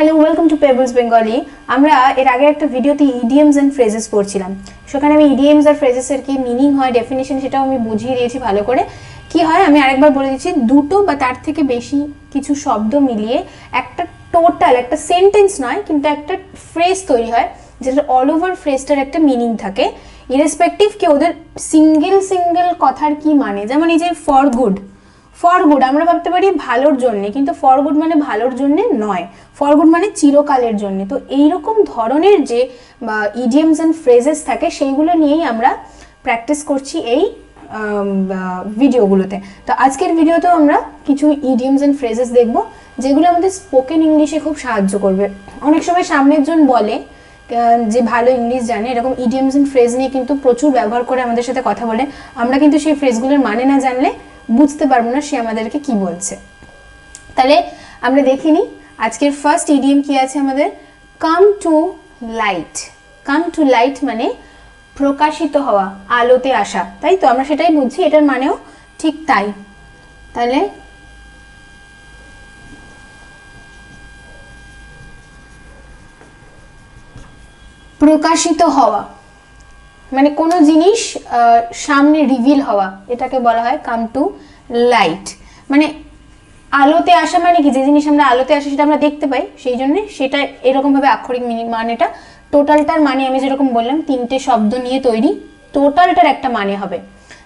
Hello, welcome to pebbles Bengali. আমরা এর আগে একটা ভিডিওতে ইডিয়মস অ্যান্ড ফ্রেজেস পড়ছিলাম। সেখানে আমি ইডিয়মস আর ফ্রেজেসের কি মিনিং হয়, ডেফিনেশন, সেটাও আমি বুঝিয়ে দিয়েছি ভালো করে। কি হয় আমি আরেকবার বলে দিচ্ছি, দুটো বা তার থেকে বেশি কিছু শব্দ মিলিয়ে একটা টোটাল, একটা সেন্টেন্স নয় কিন্তু একটা ফ্রেজ তৈরি হয়, যেটা অল ওভার ফ্রেজটার একটা মিনিং থাকে, ইরেসপেক্টিভ কি ওদের সিঙ্গেল সিঙ্গেল কথার কি মানে। যেমন এই যে ফর গুড, ফর গুড আমরা ভাবতে পারি ভালোর জন্যে, কিন্তু ফর গুড মানে ভালোর জন্যে নয়, ফর গুড মানে চিরকালের জন্যে। তো এইরকম ধরনের যে ইডিয়মস অ্যান্ড ফ্রেজেস থাকে সেইগুলো নিয়েই আমরা প্র্যাকটিস করছি এই ভিডিওগুলোতে। তো আজকের ভিডিওতেও আমরা কিছু ইডিয়মস অ্যান্ড ফ্রেজেস দেখব, যেগুলো আমাদের স্পোকেন ইংলিশে খুব সাহায্য করবে। অনেক সময় সামনের জন বলে যে ভালো ইংলিশ জানে, এরকম ইডিয়মস অ্যান্ড ফ্রেজ নিয়ে কিন্তু প্রচুর ব্যবহার করে আমাদের সাথে কথা বলে। আমরা কিন্তু সেই ফ্রেজগুলোর মানে না জানলে বুঝতে পারবো না সে আমাদেরকে কি বলছে। তাহলে আমরা দেখিনি আজকের ফার্স্ট ইডিয়ম কি আছে আমাদের, come to light. Come to light মানে প্রকাশিত হওয়া, আলোতে আসা, তাই তো আমরা সেটাই বুঝছি, এটার মানেও ঠিক তাই। তাহলে প্রকাশিত হওয়া মানে কোনো জিনিস সামনে রিভিল হওয়া, এটাকে বলা হয় কাম টু লাইট। মানে আলোতে আসা মানে কি, যে জিনিস আমরা আলোতে আসে সেটা আমরা দেখতে পাই, সেই জন্য সেটা এরকমভাবে আক্ষরিক মানেটা, টোটালটার মানে আমি যেরকম বললাম তিনটে শব্দ নিয়ে তৈরি, টোটালটার একটা মানে হবে,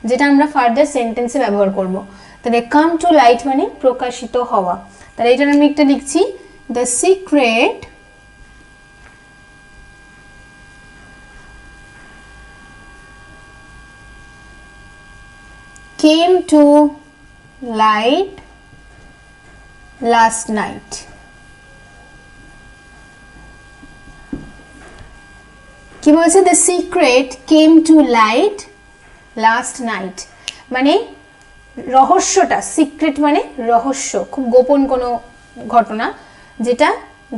যেটা আমরা ফার্দার সেন্টেন্সে ব্যবহার করব। তাহলে কাম টু লাইট মানে প্রকাশিত হওয়া। তাহলে এটার আমি একটা লিখছি, the secret came to light last night. কি বলছে, the secret came to light last night মানে রহস্যটা, সিক্রেট মানে রহস্য, খুব গোপন কোনো ঘটনা, যেটা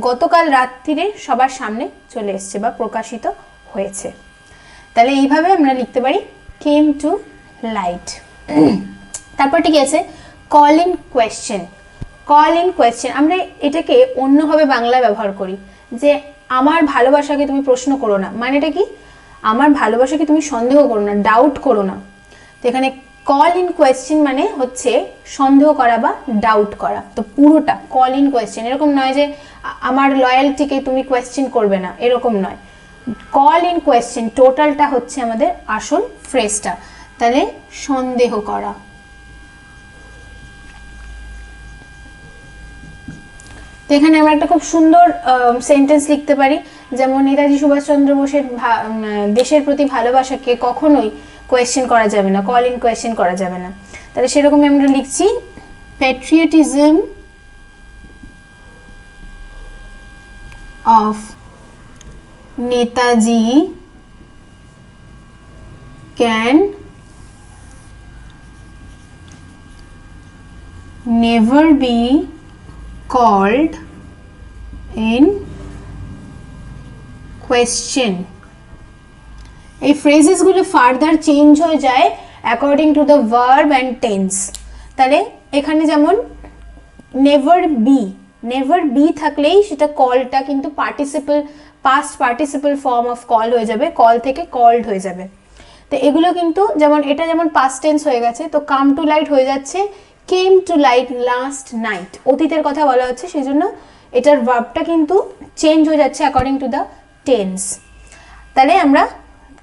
গতকাল রাত্রিরে সবার সামনে চলে এসছে বা প্রকাশিত হয়েছে। তাহলে এইভাবে আমরা লিখতে পারি came to light। তারপরটি কি আছে, call in question. Call in question আমরা এটাকে অন্যভাবে বাংলায় ব্যবহার করি, যে আমার ভালোবাসাকে তুমি প্রশ্ন করো না। মানেটা কি, আমার ভালোবাসাকে তুমি সন্দেহ করো না, ডাউট করো না। তো এখানে কল ইন কোয়েশ্চেন মানে হচ্ছে সন্দেহ করা বা ডাউট করা। তো পুরোটা কল ইন কোয়েশ্চেন, এরকম নয় যে আমার লয়ালটিকে তুমি কোয়েশ্চেন করবে না, এরকম নয়। কল ইন কোয়েশ্চেন টোটালটা হচ্ছে আমাদের আসল ফ্রেজটা। তাহলে সন্দেহ করা। তো এখানে আমরা একটা খুব সুন্দর সেন্টেন্স লিখতে পারি, যেমন নেতাজি সুভাষচন্দ্র বোসের দেশের প্রতি ভালোবাসাকে কখনোই কোয়েশ্চেন করা যাবে না, কল ইন কোয়েশ্চেন করা যাবে না। তাহলে সেরকমই আমরা লিখছি, patriotism of Netaji can never be called in question। এই ফ্রেজেস গুলো ফার্দার চেঞ্জ হয়ে যায় according to the verb and tense. তাহলে এখানে যেমন নেভার বি, নেভার বি থাকলেই সেটা কলটা কিন্তু participle, past participle form of call হয়ে যাবে, কল থেকে কল্ড হয়ে যাবে। তো এগুলো কিন্তু যেমন এটা যেমন পাস্ট টেন্স হয়ে গেছে, তো কাম টু লাইট হয়ে যাচ্ছে came to light last night, অতীতের কথা বলা হচ্ছে, সেই জন্য এটার ভার্বটা কিন্তু চেঞ্জ হয়ে যাচ্ছে অ্যাকর্ডিং টু দ্য টেন্স। তাহলে আমরা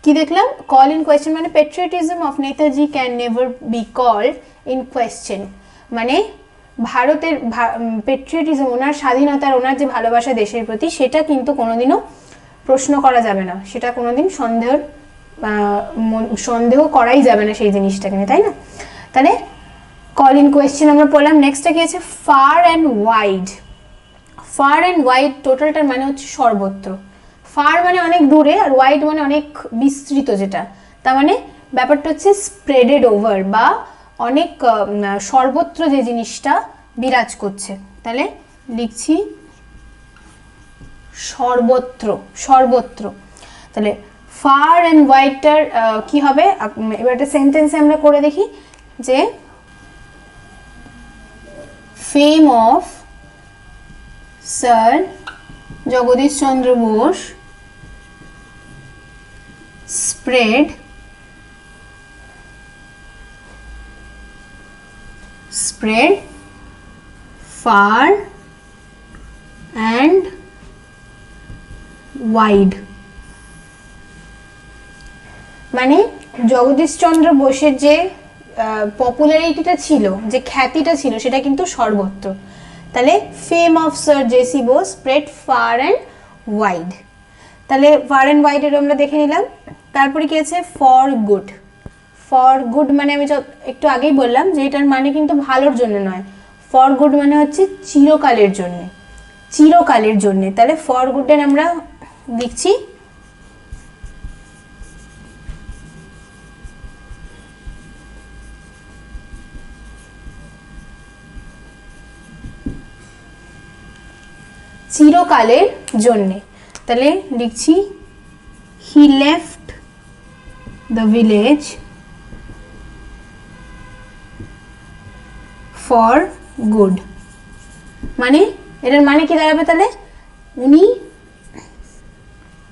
কি দেখলাম, কল ইন কোয়েশ্চেন মানে patriotism of Netaji can never be called in question, মানে ভারতের প্যাট্রিয়টিজম, ওনার স্বাধীনতার, ওনার যে ভালোবাসা দেশের প্রতি, সেটা কিন্তু কোনোদিনও প্রশ্ন করা যাবে না, সেটা কোনোদিন সন্দেহ করাই যাবে না সেই জিনিসটাকে নিয়ে, তাই না? তাহলে কল ইন কোয়েশ্চেন আমরা পড়লাম। নেক্সটটা কি আছে, far and wide. Far and wide টোটালটার মানে হচ্ছে সর্বত্র। ফার মানে অনেক দূরে, আর ওয়াইড মানে অনেক বিস্তৃত, যেটা তার মানে ব্যাপারটা হচ্ছে স্প্রেডেড ওভার বা অনেক সর্বত্র যে জিনিসটা বিরাজ করছে। তাহলে লিখছি সর্বত্র, সর্বত্র। তাহলে ফার অ্যান্ড ওয়াইডটার কি হবে, এবার একটা সেন্টেন্সে আমরা করে দেখি, যে fame of Sir Jagadish Chandra Bose spread far and wide মানে জগদীশচন্দ্র বোসের যে পপুলারিটিটা ছিল, যে খ্যাতিটা ছিল, সেটা কিন্তু সর্বত্র। তাহলে fame of sir J C Bose spread far and wide. তাহলে ফার অ্যান্ড ওয়াইড এর আমরা দেখে নিলাম। তারপরে কি আছে? For good. ফর গুড মানে আমি একটু আগেই বললাম যে এটার মানে কিন্তু ভালোর জন্য নয়। ফর গুড মানে হচ্ছে চিরকালের জন্য, চিরকালের জন্য। তাহলে ফর গুডের আমরা লিখছি চিরকালের জন্যে। তাহলে লিখছি he left the village for good. মানে এটার মানে কি দাঁড়াবে? তাহলে উনি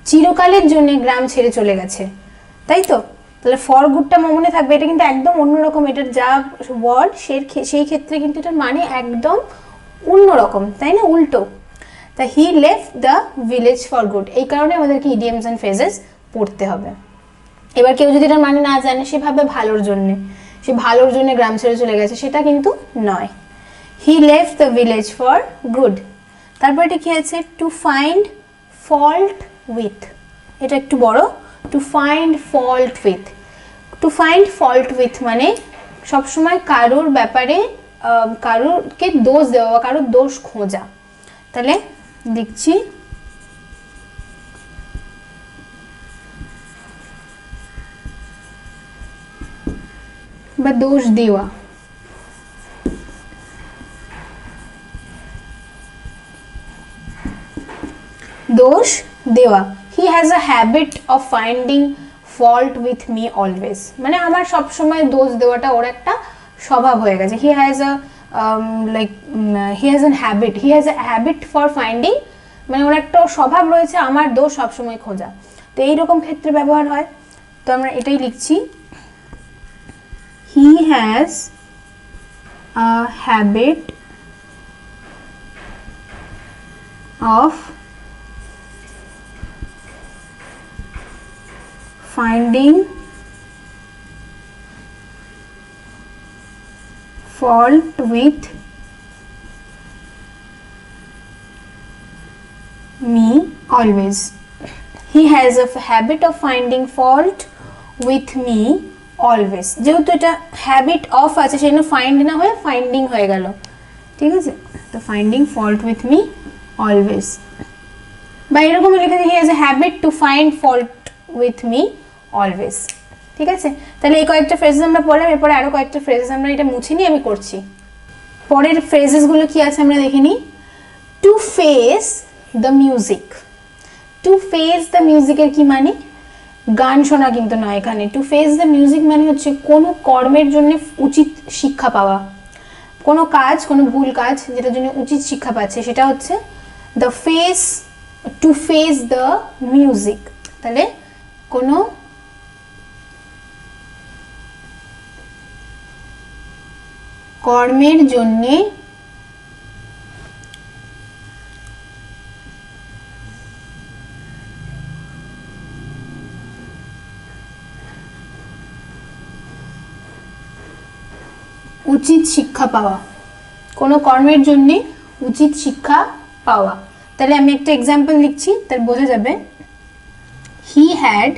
চিরকালের জন্য গ্রাম ছেড়ে চলে গেছে, তাই তো? তাহলে ফর গুডটা মনে থাকবে, এটা কিন্তু একদম অন্যরকম। এটার যা ওয়ার্ড সেই ক্ষেত্রে কিন্তু এটার মানে একদম অন্যরকম, তাই না? উল্টো। তা he left the village for good, এই কারণে আমাদেরকে ইডিয়ামস অ্যান্ড ফ্রেজেস পড়তে হবে। এবার কেউ যদি এটার মানে না জানে, সে ভাবে ভালোর জন্যে, সে ভালোর জন্য গ্রাম ছেড়ে চলে গেছে, সেটা কিন্তু নয়। He left the village for good. তারপর এটা কি আছে? To find fault with. এটা একটু বড়। To find fault with. To find fault with মানে সবসময় কারোর ব্যাপারে কারোরকে দোষ দেওয়া বা কারোর দোষ খোঁজা। তাহলে লিখছি বা দোষ দেওয়া। দোষ দেওয়া। He has a habit of finding fault with me always, মানে আমার সবসময় দোষ দেওয়াটা ওর একটা স্বভাব হয়ে গেছে। He has a he has a habit for finding, মানে ওর একটা স্বভাব রয়েছে আমার দোষ সবসময় খোঁজা। তো এইরকম ক্ষেত্রে ব্যবহার হয়। তো আমরা এটাই লিখছি, he has a habit of finding fault with me always. He has a habit of finding fault with me always. যেহেতু এটা হ্যাবিট অফ আছে, সেজন্য ফাইন্ড না হয়ে ফাইন্ডিং হয়ে গেল, ঠিক আছে? তো finding fault with me always. বা এরকম লিখে দিই, he has a habit to find fault with me always. ঠিক আছে? তাহলে এই কয়েকটা ফ্রেজেস আমরা পড়লাম। এরপরে আরো কয়েকটা ফ্রেজেস আমরা এটা মুছে নিয়ে আমি করছি। পরের ফ্রেজেসগুলো কি আছে আমরা দেখে নিই। To face the music. To face the মিউজিকের কি মানে? গান শোনা কিন্তু নয় এখানে। টু ফেস দ্য মিউজিক মানে হচ্ছে কোনো কর্মের জন্য উচিত শিক্ষা পাওয়া, কোনো কাজ, কোনো ভুল কাজ যেটার জন্য উচিত শিক্ষা পাচ্ছে, সেটা হচ্ছে the face, to face the music. তাহলে কোনো কর্মের জন্যে উচিত শিক্ষা পাওয়া, কোনো কর্মের জন্যে উচিত শিক্ষা পাওয়া। তাহলে আমি একটা এক্সাম্পল লিখছি, তার বোঝা যাবে। He had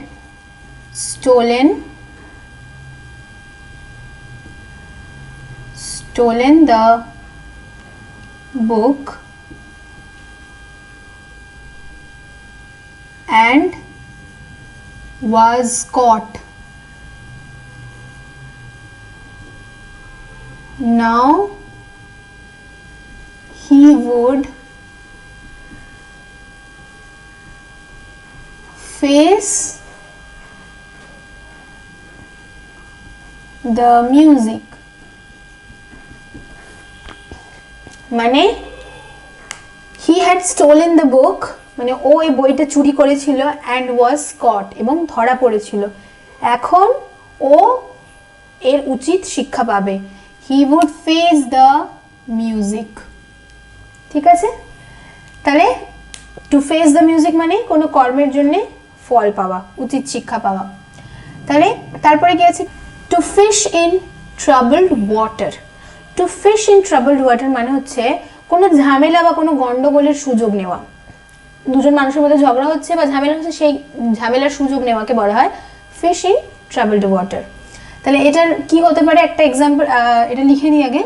stolen the book and was caught. Now he would face the music. মানে he had stolen the book মানে ও এই বইটা চুরি করেছিল অ্যান্ড ওয়াজ কট, এবং ধরা পড়েছিল, এখন ও এর উচিত শিক্ষা পাবে। He would face the music. ঠিক আছে, তাহলে টু ফেস দ্য মিউজিক মানে কোনো কর্মের জন্য ফল পাওয়া, উচিত শিক্ষা পাওয়া। তাহলে তারপরে কি আছে, two fish in troubled water. Two fish in troubled water মানে হচ্ছে কোনো ঝামেলা বা কোনো গন্ডগোলের সুযোগ নেওয়া। দুজন মানুষের মধ্যে ঝগড়া হচ্ছে বা ঝামেলা হচ্ছে, সেই ঝামেলার সুযোগ নেওয়াকে বলা হয় ফিশ ইন ট্রাবলড ওয়াটার। তাহলে এটার কি হতে পারে, একটা এক্সাম্পল এটা লিখে নিই আগে।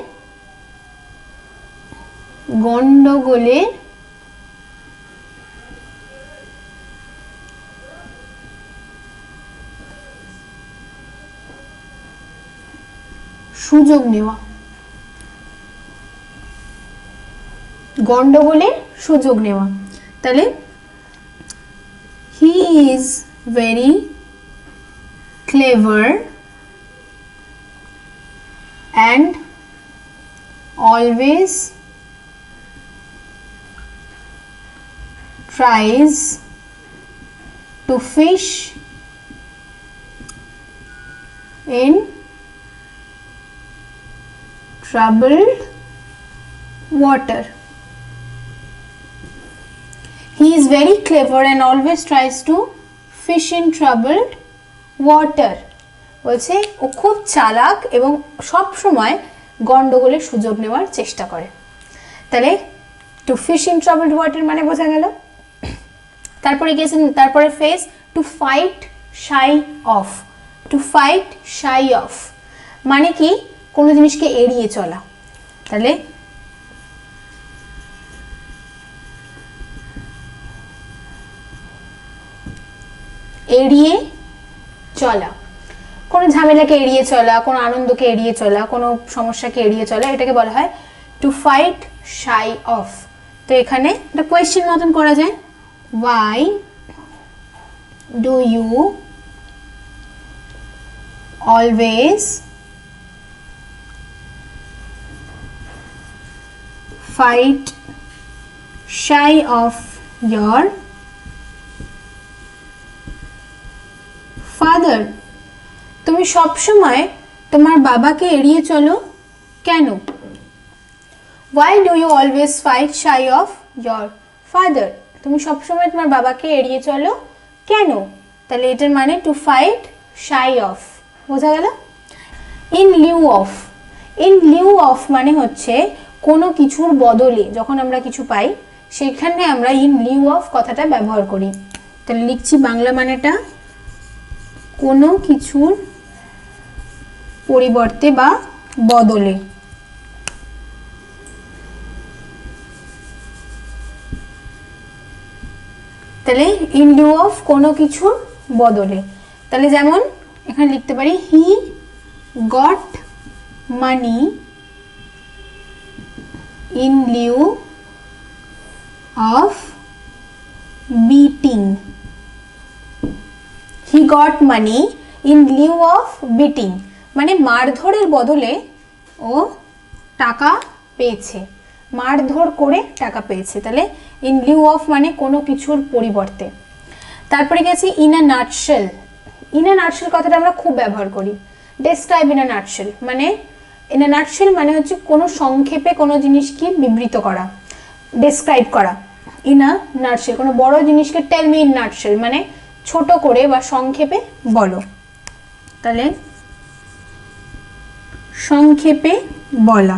গন্ডগোলের সুযোগ নেওয়া, গন্ডগোলের সুযোগ নেওয়া। তাহলে he is very clever and always tries to fish in troubled water. He is very clever and always tries to fish in troubled water. বলছে ও খুব চালাক এবং সব সময় গন্ডগোলের সুযোগ নেওয়ার চেষ্টা করে। তাহলে to fish in troubled water মানে বোঝা গেল। তারপরে গেছেন, তারপরে face to fight shy of. To fight shy of মানে কি, কোনো জিনিসকে এড়িয়ে চলা। তাহলে এড়িয়ে চলা, কোনো ঝামেলাকে এড়িয়ে চলা, কোনো আনন্দকে এড়িয়ে চলা, কোনো সমস্যাকে এড়িয়ে চলা, এটাকে বলা হয় টু ফাইট শাই অফ। তো এখানে একটা কোয়েশ্চেন মতন করা যায়, why do you always fight shy of your father? তুমি সবসময় তোমার বাবাকে এড়িয়ে চলো কেন? Why do you always fight shy of your father? তুমি সবসময় তোমার বাবাকে এড়িয়ে চলো কেন? তাহলে এটার মানে টু ফাইট শাই অফ, বোঝা গেল। In Liu of. In Liu of মানে হচ্ছে কোনো কিছুর বদলে যখন আমরা কিছু পাই সেখানে আমরা ইন লিউ অফ কথাটা ব্যবহার করি। তাহলে লিখছি বাংলা মানেটা, কোনো কিছুর পরিবর্তে বা বদলে। তাহলে ইন লিউ অফ কোনো কিছুর বদলে। তাহলে যেমন এখানে লিখতে পারি he got money in Liu of beating. He got money in Liu of beating মানে মারধরের বদলে ও টাকা পেয়েছে, মারধর করে টাকা পেয়েছে। তাহলে ইন লিউ অফ মানে কোনো কিছুর পরিবর্তে। তারপরে গেছি in a nutshell. In a nutshell কথাটা আমরা খুব ব্যবহার করি। ডেসক্রাইব ইন আ নাটশেল মানে, ইন আ নাটশেল মানে হচ্ছে কোনো সংক্ষেপে কোনো জিনিসকে বিবৃত করা, ডেসক্রাইব করা। ইন আ নাটশেল কোনো বড় জিনিসকে টেল মি ইন নাটশেল মানে ছোট করে বা সংক্ষেপে বলো। তাহলে সংক্ষেপে বলা।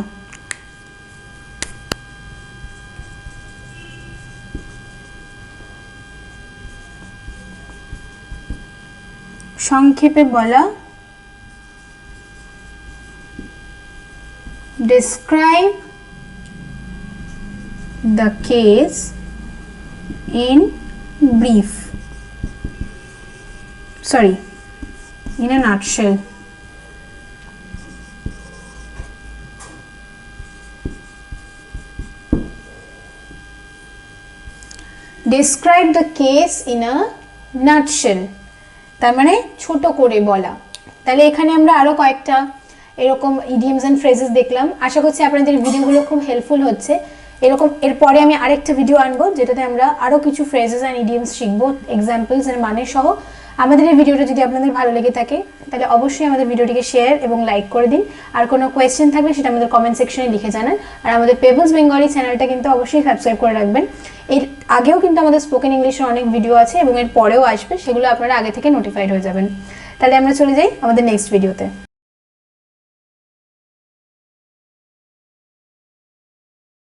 সংক্ষেপে বলা, describe the case in brief, sorry, in a nutshell. Describe the case in a nutshell তার মানে ছোট করে বলা। তাহলে এখানে আমরা আরো কয়েকটা এরকম ইডিয়মস এন্ড ফ্রেজেস দেখলাম। আশা করছি আপনাদের ভিডিওগুলো খুব হেল্পফুল হচ্ছে। এরকম এরপরে আমি আরেকটা ভিডিও আনবো যেটাতে আমরা আরও কিছু ফ্রেজেস অ্যান্ড ইডিয়মস শিখবো, এক্সাম্পলস এর মানে সহ। আমাদের এই ভিডিওটা যদি আপনাদের ভালো লেগে থাকে তাহলে অবশ্যই আমাদের ভিডিওটিকে শেয়ার এবং লাইক করে দিন। আর কোনো কোয়েশ্চেন থাকলে সেটা আমাদের কমেন্ট সেকশনে লিখে জানান। আর আমাদের পেবলস বেঙ্গলি চ্যানেলটা কিন্তু অবশ্যই সাবস্ক্রাইব করে রাখবেন। এর আগেও কিন্তু আমাদের স্পোকেন ইংলিশের অনেক ভিডিও আছে এবং এর পরেও আসবে, সেগুলো আপনারা আগে থেকে নোটিফাইড হয়ে যাবেন। তাহলে আমরা চলে যাই আমাদের নেক্সট ভিডিওতে।